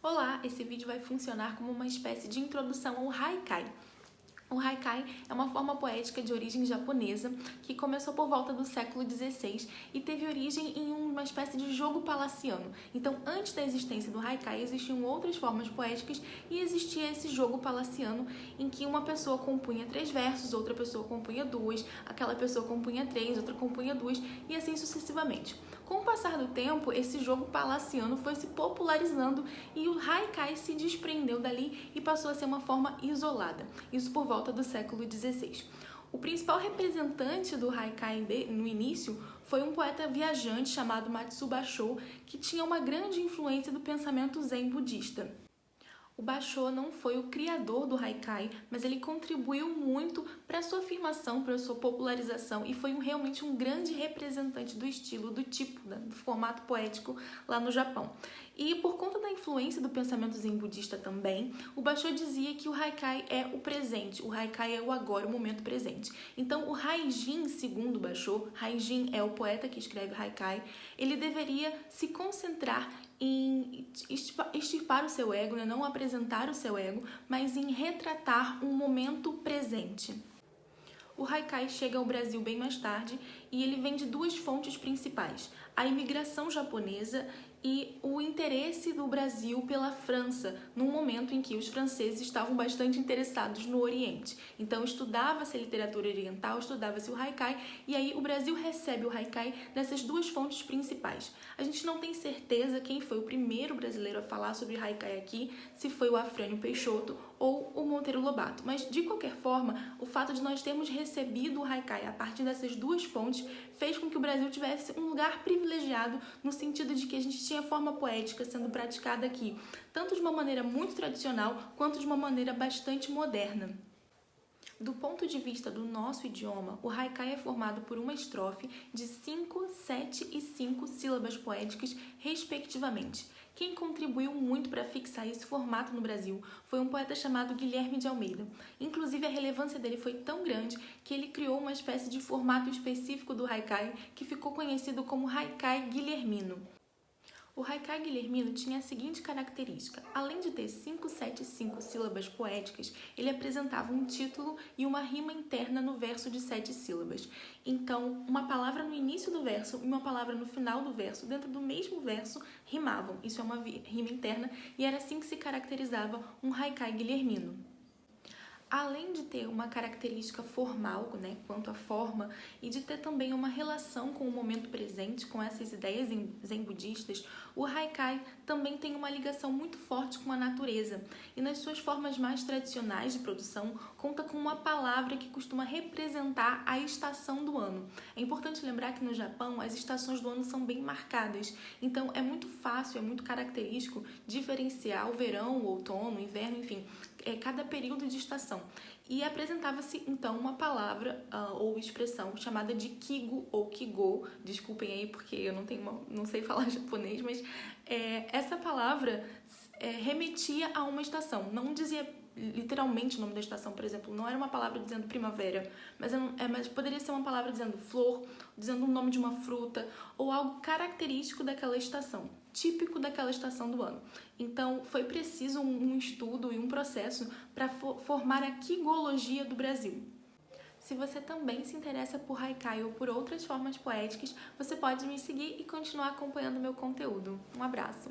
Olá, esse vídeo vai funcionar como uma espécie de introdução ao haikai. O haikai é uma forma poética de origem japonesa que começou por volta do século XVI e teve origem em uma espécie de jogo palaciano. Então, antes da existência do haikai, existiam outras formas poéticas e existia esse jogo palaciano em que uma pessoa compunha 3 versos, outra pessoa compunha 2, aquela pessoa compunha 3, outra compunha 2 e assim sucessivamente. Com o passar do tempo, esse jogo palaciano foi se popularizando e o haikai se desprendeu dali e passou a ser uma forma isolada. Isso por volta do século XVI. O principal representante do haikai no início foi um poeta viajante chamado Matsu Bashō, que tinha uma grande influência do pensamento zen budista. O Bashō não foi o criador do haikai, mas ele contribuiu muito para a sua afirmação, para a sua popularização e foi realmente um grande representante do estilo, do tipo, do formato poético lá no Japão. E por conta da influência do pensamento zen budista também, o Bashō dizia que o haikai é o presente, o haikai é o agora, o momento presente. Então o Haijin, segundo o Bashō, Haijin é o poeta que escreve haikai, ele deveria se concentrar em extirpar o seu ego, né? Não apresentar o seu ego, mas em retratar um momento presente. O haikai chega ao Brasil bem mais tarde e ele vem de 2 fontes principais: a imigração japonesa e o interesse do Brasil pela França, num momento em que os franceses estavam bastante interessados no Oriente. Então estudava-se a literatura oriental, estudava-se o haikai, e aí o Brasil recebe o haikai dessas 2 fontes principais. A gente não tem certeza quem foi o primeiro brasileiro a falar sobre haikai aqui, se foi o Afrânio Peixoto ou o Monteiro Lobato. Mas, de qualquer forma, o fato de nós termos recebido o haikai a partir dessas 2 fontes fez com que o Brasil tivesse um lugar privilegiado no sentido de que a gente tinha forma poética sendo praticada aqui, tanto de uma maneira muito tradicional quanto de uma maneira bastante moderna. Do ponto de vista do nosso idioma, o haikai é formado por uma estrofe de 5, 7 e 5 sílabas poéticas, respectivamente. Quem contribuiu muito para fixar esse formato no Brasil foi um poeta chamado Guilherme de Almeida. Inclusive, a relevância dele foi tão grande que ele criou uma espécie de formato específico do haikai que ficou conhecido como haikai guilhermino. O haikai guilhermino tinha a seguinte característica: além de ter 5, 7 e 5 sílabas poéticas, ele apresentava um título e uma rima interna no verso de 7 sílabas. Então, uma palavra no início do verso e uma palavra no final do verso, dentro do mesmo verso, rimavam. Isso é uma rima interna e era assim que se caracterizava um haikai guilhermino. Além de ter uma característica formal, né, quanto à forma, e de ter também uma relação com o momento presente, com essas ideias zen budistas, o haikai também tem uma ligação muito forte com a natureza. E nas suas formas mais tradicionais de produção, conta com uma palavra que costuma representar a estação do ano. É importante lembrar que no Japão as estações do ano são bem marcadas, então é muito fácil, é muito característico diferenciar o verão, o outono, o inverno, enfim, cada período de estação. E apresentava-se então uma palavra ou expressão chamada de kigo ou kigo. Desculpem aí porque eu não sei falar japonês, mas essa palavra remetia a uma estação. Não dizia literalmente o nome da estação, por exemplo, não era uma palavra dizendo primavera, mas poderia ser uma palavra dizendo flor, dizendo o nome de uma fruta ou algo característico daquela estação, típico daquela estação do ano. Então, foi preciso um estudo e um processo para formar a kigologia do Brasil. Se você também se interessa por haikai ou por outras formas poéticas, você pode me seguir e continuar acompanhando meu conteúdo. Um abraço!